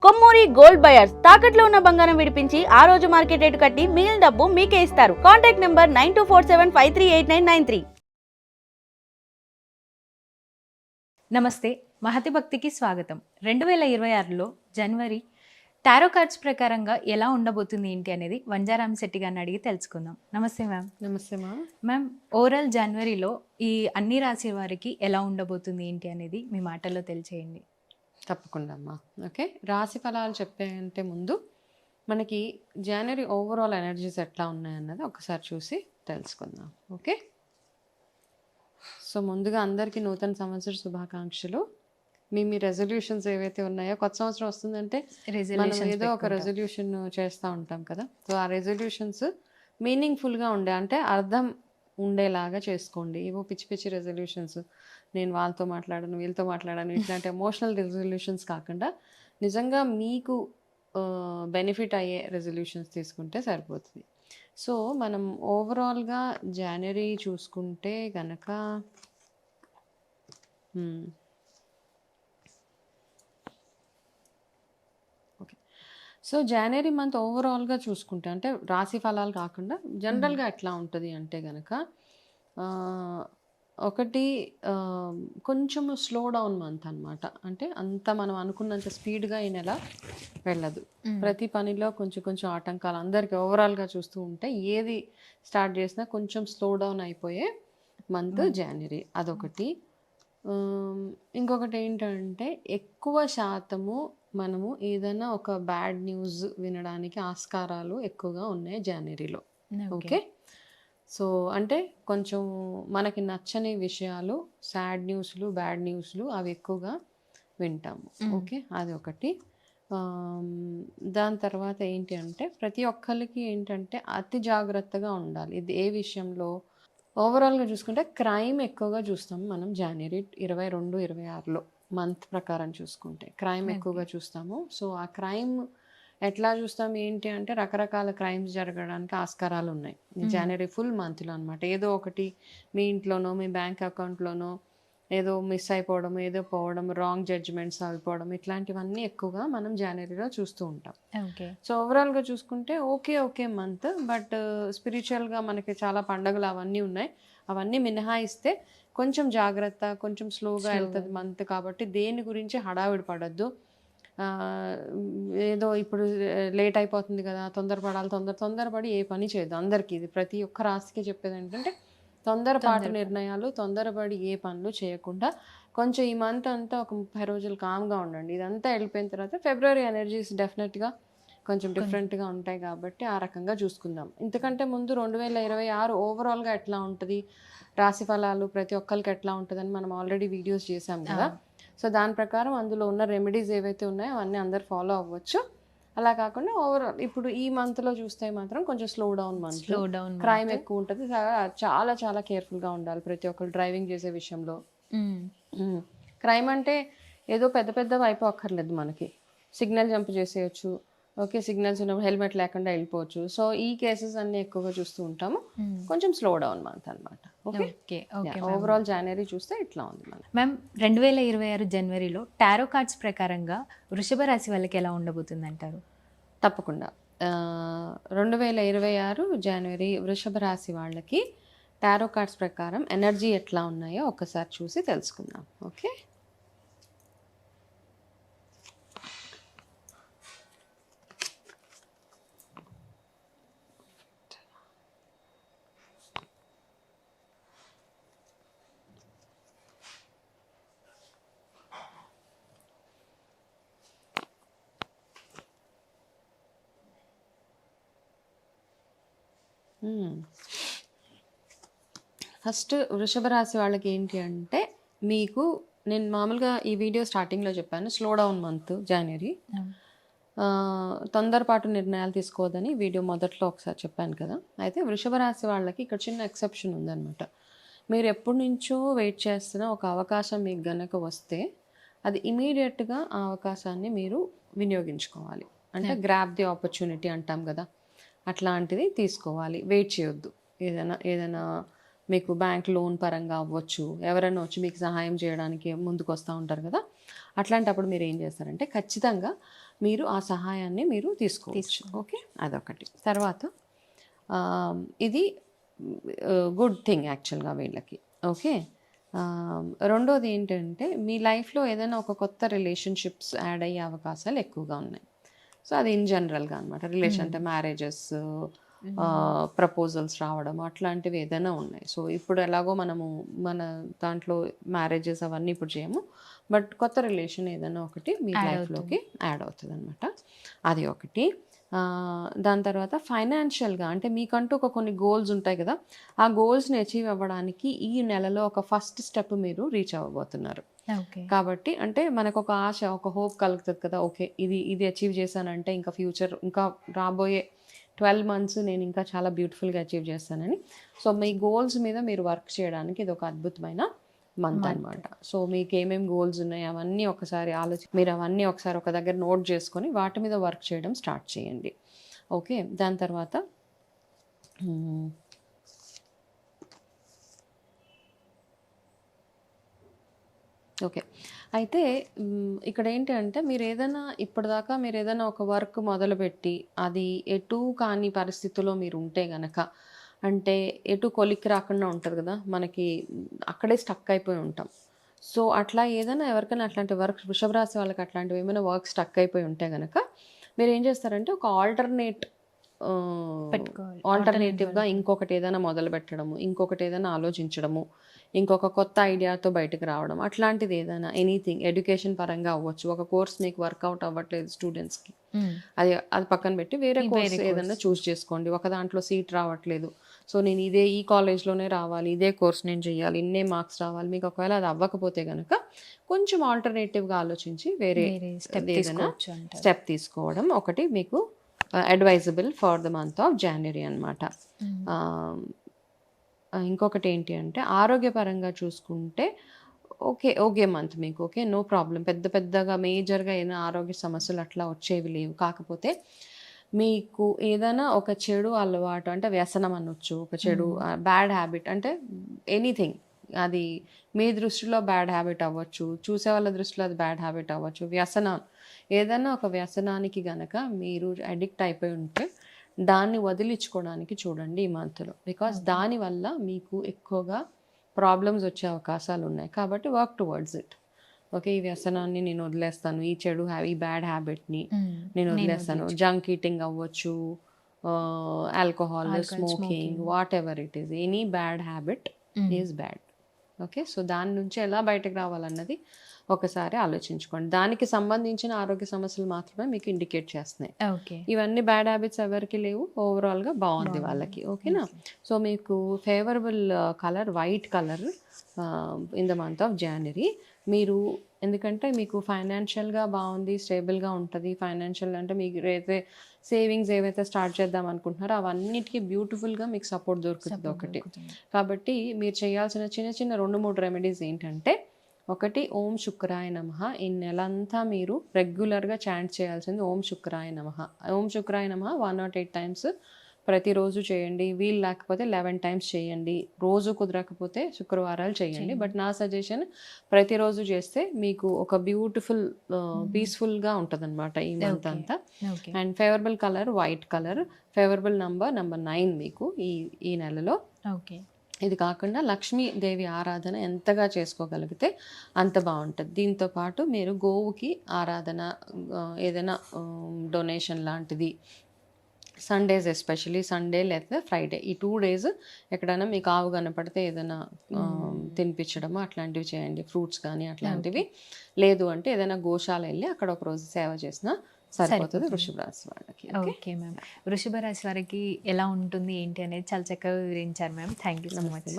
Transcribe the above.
Kommuri gold buyers తాకట్లో ఉన్న బంగారం విడిపించి ఆ రోజు మార్కెట్ రేటు కట్టి మిగిలిన డబ్బు మీకే ఇస్తారు. Contact number 9247538993. నమస్తే, మహతి భక్తికి స్వాగతం. 2026లో జనవరి టారో కార్డ్స్ ప్రకారంగా ఎలా ఉండబోతుంది ఏంటి అనేది వంజారాం శెట్టి గారిని అడిగి తెలుసుకుందాం. నమస్తే మ్యామ్. నమస్తే మ్యామ్, ఓవరాల్ జనవరిలో ఈ అన్ని రాశి వారికి ఎలా ఉండబోతుంది ఏంటి అనేది మీ మాటల్లో తెలియచేయండి. తప్పకుండా అమ్మా. ఓకే, రాశి ఫలాలు చెప్పే అంటే ముందు మనకి జనవరి ఓవరాల్ ఎనర్జీస్ ఎట్లా ఉన్నాయన్నది ఒకసారి చూసి తెలుసుకుందాం. ఓకే, సో ముందుగా అందరికీ నూతన సంవత్సర శుభాకాంక్షలు. మీ రెజల్యూషన్స్ ఏవైతే ఉన్నాయో, కొత్త సంవత్సరం వస్తుందంటే మనం ఏదో ఒక రెజల్యూషన్ చేస్తూ ఉంటాం కదా. సో ఆ రెజల్యూషన్స్ మీనింగ్ఫుల్గా ఉండే, అంటే అర్థం ఉండేలాగా చేసుకోండి. ఏవో పిచ్చి పిచ్చి రెజల్యూషన్స్, నేను వాళ్ళతో మాట్లాడను వీళ్ళతో మాట్లాడను ఇట్లాంటి ఎమోషనల్ రెజల్యూషన్స్ కాకుండా నిజంగా మీకు బెనిఫిట్ అయ్యే రెజల్యూషన్స్ తీసుకుంటే సరిపోతుంది. సో మనం ఓవరాల్గా జనవరి చూసుకుంటే కనుక ఓకే, సో జనవరి మంత్ ఓవరాల్గా చూసుకుంటే, అంటే రాశి ఫలాలు కాకుండా జనరల్గా ఎట్లా ఉంటుంది అంటే కనుక ఒకటి కొంచెము స్లో డౌన్ మంత్ అనమాట. అంటే అంత మనం అనుకున్నంత స్పీడ్గా ఈ నెల వెళ్ళదు. ప్రతి పనిలో కొంచెం కొంచెం ఆటంకాలు అందరికీ ఓవరాల్గా చూస్తూ ఉంటే ఏది స్టార్ట్ చేసినా కొంచెం స్లో డౌన్ అయిపోయే మంత్ జనవరి. అదొకటి. ఇంకొకటి ఏంటంటే ఎక్కువ శాతము మనము ఏదైనా ఒక బ్యాడ్ న్యూస్ వినడానికి ఆస్కారాలు ఎక్కువగా ఉన్నాయి జనవరిలో. ఓకే, సో అంటే కొంచెం మనకి నచ్చని విషయాలు, సాడ్ న్యూస్లు, బ్యాడ్ న్యూస్లు అవి ఎక్కువగా వింటాము. ఓకే, అది ఒకటి. దాని తర్వాత ఏంటి అంటే ప్రతి ఒక్కరికి ఏంటంటే అతి జాగ్రత్తగా ఉండాలి. ఇది ఏ విషయంలో ఓవరాల్గా చూసుకుంటే క్రైమ్ ఎక్కువగా చూస్తాము మనం జనవరి 22, 26లో మంత్ ప్రకారం చూసుకుంటే క్రైమ్ ఎక్కువగా చూస్తాము. సో ఆ క్రైమ్ ఎట్లా చూస్తాం ఏంటి అంటే రకరకాల క్రైమ్స్ జరగడానికి ఆస్కారాలు ఉన్నాయి జనవరి ఫుల్ మంత్లో అనమాట. ఏదో ఒకటి మీ ఇంట్లోనో మీ బ్యాంక్ అకౌంట్లోనో ఏదో మిస్ అయిపోవడం, ఏదో పోవడం, రాంగ్ జడ్జిమెంట్స్ అయిపోవడం, ఇట్లాంటివన్నీ ఎక్కువగా మనం జనవరిలో చూస్తూ ఉంటాం. సో ఓవరాల్గా చూసుకుంటే ఓకే మంత్, బట్ స్పిరిచువల్గా మనకి చాలా పండుగలు అవన్నీ ఉన్నాయి. అవన్నీ మినహాయిస్తే కొంచెం జాగ్రత్త, కొంచెం స్లోగా వెళ్తుంది మంత్. కాబట్టి దేని గురించి హడావిడి పడద్దు. ఏదో ఇప్పుడు లేట్ అయిపోతుంది కదా, తొందరపడాలి, తొందరపడి ఏ పని చేయదు. అందరికీ ఇది ప్రతి ఒక్క రాశికి చెప్పేది ఏంటంటే తొందరపాటు నిర్ణయాలు, తొందరపడి ఏ పనులు చేయకుండా కొంచెం ఈ మంత్ అంతా ఒక 30 రోజులు కామ్గా ఉండండి. ఇదంతా వెళ్ళిపోయిన తర్వాత ఫిబ్రవరి ఎనర్జీస్ డెఫినెట్గా కొంచెం డిఫరెంట్గా ఉంటాయి. కాబట్టి ఆ రకంగా చూసుకుందాం. ఇంతకంటే ముందు 2026 ఓవరాల్గా ఎట్లా ఉంటుంది, రాశి ఫలాలు ప్రతి ఒక్కరికి ఎట్లా ఉంటుందని మనం ఆల్రెడీ వీడియోస్ చేసాం కదా. సో దాని ప్రకారం అందులో ఉన్న రెమెడీస్ ఏవైతే ఉన్నాయో అవన్నీ అందరు ఫాలో అవ్వచ్చు. అలా కాకుండా ఓవరాల్ ఇప్పుడు ఈ మంత్లో చూస్తే మాత్రం కొంచెం స్లో డౌన్ మంత్, క్రైమ్ ఎక్కువ ఉంటుంది. చాలా చాలా కేర్ఫుల్గా ఉండాలి ప్రతి ఒక్కరు డ్రైవింగ్ చేసే విషయంలో. క్రైమ్ అంటే ఏదో పెద్ద పెద్దవి అయిపోక్కర్లేదు, మనకి సిగ్నల్ జంప్ చేసేయచ్చు. ఓకే, సిగ్నల్స్ ఉన్నప్పుడు హెల్మెట్ లేకుండా వెళ్ళిపోవచ్చు. సో ఈ కేసెస్ అన్ని ఎక్కువగా చూస్తూ ఉంటాము. కొంచెం స్లో డౌన్ మంత్ అనమాట. ఓకే, ఓవరాల్ జనవరి చూస్తే ఇట్లా ఉంది మ్యామ్. 2026 జనవరిలో టారో కార్డ్స్ ప్రకారంగా వృషభ రాశి వాళ్ళకి ఎలా ఉండబోతుంది అంటారు? తప్పకుండా 2026 జనవరి వృషభ రాశి వాళ్ళకి టారో కార్డ్స్ ప్రకారం ఎనర్జీ ఎట్లా ఉన్నాయో ఒకసారి చూసి తెలుసుకుందాం. ఓకే, ఫస్ట్ వృషభ రాశి వాళ్ళకి ఏంటి అంటే, మీకు నేను మామూలుగా ఈ వీడియో స్టార్టింగ్లో చెప్పాను స్లో డౌన్ మంత్ జనవరి, తొందరపాటు నిర్ణయాలు తీసుకోవద్దని వీడియో మొదట్లో ఒకసారి చెప్పాను కదా. అయితే వృషభ రాశి వాళ్ళకి ఇక్కడ చిన్న ఎక్సెప్షన్ ఉందన్నమాట. మీరు ఎప్పటి నుంచో వెయిట్ చేస్తున్న ఒక అవకాశం మీకు గనక వస్తే అది ఇమీడియట్గా ఆ అవకాశాన్ని మీరు వినియోగించుకోవాలి. అంటే గ్రాబ్ ది ఆపర్చునిటీ అంటాం కదా, అట్లాంటిది తీసుకోవాలి. వెయిట్ చేయొద్దు. ఏదైనా మీకు బ్యాంక్ లోన్ పరంగా అవ్వచ్చు, ఎవరైనా వచ్చి మీకు సహాయం చేయడానికి ముందుకు వస్తూ ఉంటారు కదా. అట్లాంటప్పుడు మీరు ఏం చేస్తారంటే ఖచ్చితంగా మీరు ఆ సహాయాన్ని మీరు తీసుకోవచ్చు. ఓకే, అదొకటి. తర్వాత ఇది గుడ్ థింగ్ యాక్చువల్గా వీళ్ళకి. ఓకే, రెండోది ఏంటంటే మీ లైఫ్లో ఏదైనా ఒక కొత్త రిలేషన్షిప్స్ యాడ్ అయ్యే అవకాశాలు ఎక్కువగా ఉన్నాయి. సో అది ఇన్ జనరల్గా అనమాట. రిలేషన్ అంటే మ్యారేజెస్, ప్రపోజల్స్ రావడం అట్లాంటివి ఏదైనా ఉన్నాయి. సో ఇప్పుడు ఎలాగో మనము మన దాంట్లో మ్యారేజెస్ అవన్నీ ఇప్పుడు చేయము, బట్ కొత్త రిలేషన్ ఏదైనా ఒకటి మీ లైఫ్లోకి యాడ్ అవుతుంది అనమాట. అది ఒకటి. దాని తర్వాత ఫైనాన్షియల్గా అంటే మీకంటూ కొన్ని గోల్స్ ఉంటాయి కదా, ఆ గోల్స్ని అచీవ్ అవ్వడానికి ఈ నెలలో ఒక ఫస్ట్ స్టెప్ మీరు రీచ్ అవ్వబోతున్నారు. కాబట్టి అంటే మనకు ఒక ఆశ, ఒక హోప్ కలుగుతుంది కదా, ఓకే ఇది అచీవ్ చేశానంటే ఇంకా ఫ్యూచర్, ఇంకా రాబోయే 12 months నేను ఇంకా చాలా బ్యూటిఫుల్గా అచీవ్ చేస్తానని. సో మీ గోల్స్ మీద మీరు వర్క్ చేయడానికి ఇది ఒక అద్భుతమైన మంత్ అనమాట. సో మీకు ఏమేమి గోల్స్ ఉన్నాయి అవన్నీ ఒకసారి మీరు అవన్నీ ఒకసారి ఒక దగ్గర నోట్ చేసుకొని వాటి మీద వర్క్ చేయడం స్టార్ట్ చేయండి. ఓకే, దాని తర్వాత ఓకే, అయితే ఇక్కడ ఏంటి అంటే మీరు ఏదైనా ఒక వర్క్ మొదలుపెట్టి అది ఎటు కాని పరిస్థితిలో మీరు ఉంటే గనక, అంటే ఎటు కొలిక్కి రాకుండా ఉంటుంది కదా, మనకి అక్కడే స్టక్ అయిపోయి ఉంటాం. సో అట్లా ఏదైనా ఎవరికైనా అట్లాంటి వర్క్, వృషభ రాశి వాళ్ళకి అట్లాంటివి ఏమైనా వర్క్ స్టక్ అయిపోయి ఉంటే కనుక మీరు ఏం చేస్తారంటే ఒక ఆల్టర్నేటివ్గా ఇంకొకటి ఏదైనా మొదలు పెట్టడము, ఇంకొకటి ఏదైనా ఆలోచించడము, ఇంకొక కొత్త ఐడియాతో బయటకు రావడం, అట్లాంటిది ఏదైనా ఎనీథింగ్ ఎడ్యుకేషన్ పరంగా అవ్వచ్చు. ఒక కోర్స్ మీకు వర్కౌట్ అవ్వట్లేదు స్టూడెంట్స్కి, అది పక్కన పెట్టి వేరే కోర్స్ ఏదైనా చూస్ చేసుకోండి. ఒక దాంట్లో సీట్ రావట్లేదు, సో నేను ఈ కాలేజ్లోనే రావాలి, ఇదే కోర్స్ నేను చేయాలి, ఇన్నే మార్క్స్ రావాలి. మీకు ఒకవేళ అది అవ్వకపోతే కనుక కొంచెం ఆల్టర్నేటివ్గా ఆలోచించి వేరే ఏదైనా స్టెప్ తీసుకోవడం ఒకటి మీకు advisable for the month of January అనమాట. ఇంకొకటి ఏంటి అంటే ఆరోగ్యపరంగా చూసుకుంటే ఓకే మంత్ మీకు ఓకే, నో ప్రాబ్లం. పెద్దగా మేజర్గా ఏదైనా ఆరోగ్య సమస్యలు అట్లా వచ్చేవి లేవు. కాకపోతే మీకు ఏదైనా ఒక చెడు అలవాటు అంటే వ్యసనం అనొచ్చు, ఒక చెడు బ్యాడ్ హ్యాబిట్ అంటే ఎనీథింగ్, అది మీ దృష్టిలో బ్యాడ్ హ్యాబిట్ అవ్వచ్చు, చూసే వాళ్ళ దృష్టిలో అది బ్యాడ్ హ్యాబిట్ అవ్వచ్చు, వ్యసనం ఏదైనా ఒక వ్యసనానికి గనక మీరు అడిక్ట్ అయిపోయి ఉంటే దాన్ని వదిలించుకోవడానికి చూడండి ఈ మంత్లో. బికాస్ దానివల్ల మీకు ఎక్కువగా ప్రాబ్లమ్స్ వచ్చే అవకాశాలు ఉన్నాయి. కాబట్టి వర్క్ టువర్డ్స్ ఇట్. ఓకే, ఈ వ్యసనాన్ని నేను వదిలేస్తాను, ఈ బ్యాడ్ హ్యాబిట్ని నేను వదిలేస్తాను. జంక్ ఈటింగ్ అవ్వచ్చు, alcohol, smoking, what ever it is, any bad habit is bad. Okay, so దాని నుంచి ఎలా బయటకు రావాలన్నది ఒకసారి ఆలోచించుకోండి. దానికి సంబంధించిన ఆరోగ్య సమస్యలు మాత్రమే మీకు ఇండికేట్ చేస్తున్నాయి. ఇవన్నీ బ్యాడ్ హ్యాబిట్స్ ఎవరికి లేవు, ఓవరాల్గా బాగుంది వాళ్ళకి. ఓకేనా, సో మీకు favourable colour white colour in the month of January. మీరు ఎందుకంటే మీకు ఫైనాన్షియల్గా బాగుంది, స్టేబుల్గా ఉంటుంది. ఫైనాన్షియల్ అంటే మీకు అయితే సేవింగ్స్ ఏవైతే స్టార్ట్ చేద్దాం అనుకుంటున్నారో అవన్నిటికీ బ్యూటిఫుల్గా మీకు సపోర్ట్ దొరుకుతుంది ఒకటి. కాబట్టి మీరు చేయాల్సిన చిన్న 2-3 రెమెడీస్ ఏంటంటే, ఒకటి ఓం శుక్రాయ నమః. ఈ నెలంతా మీరు రెగ్యులర్గా చాంట్ చేయాల్సింది ఓం శుక్రాయ నమః. ఓం శుక్రాయ నమః 108 times ప్రతిరోజు చేయండి. వీలు లేకపోతే 11 times చేయండి. రోజు కుదరకపోతే శుక్రవారాలు చేయండి. బట్ నా సజెషన్ ప్రతిరోజు చేస్తే మీకు ఒక బ్యూటిఫుల్ పీస్ఫుల్గా ఉంటుంది అనమాట ఈ మంత్ అంతా. And favourable colour white colour, favourable number 9 మీకు ఈ నెలలో. ఇది కాకుండా లక్ష్మీదేవి ఆరాధన ఎంతగా చేసుకోగలిగితే అంత బాగుంటుంది. దీంతో పాటు మీరు గోవుకి ఆరాధన, ఏదైనా డొనేషన్ లాంటిది, సండేస్ ఎస్పెషలీ సండే లేదా ఫ్రైడే ఈ 2 days ఎక్కడైనా మీకు ఆవు కనపడితే ఏదైనా తినిపించడము అట్లాంటివి చేయండి. ఫ్రూట్స్ కానీ అట్లాంటివి. లేదు అంటే ఏదైనా గోశాల వెళ్ళి అక్కడ ఒక రోజు సేవ చేసినా సరిపోతుంది వృషభ రాశి వాళ్ళకి. ఓకే మ్యామ్, వృషభ రాశి వారికి ఎలా ఉంటుంది ఏంటి అనేది చాలా చక్కగా వివరించారు ma'am. Thank you so much.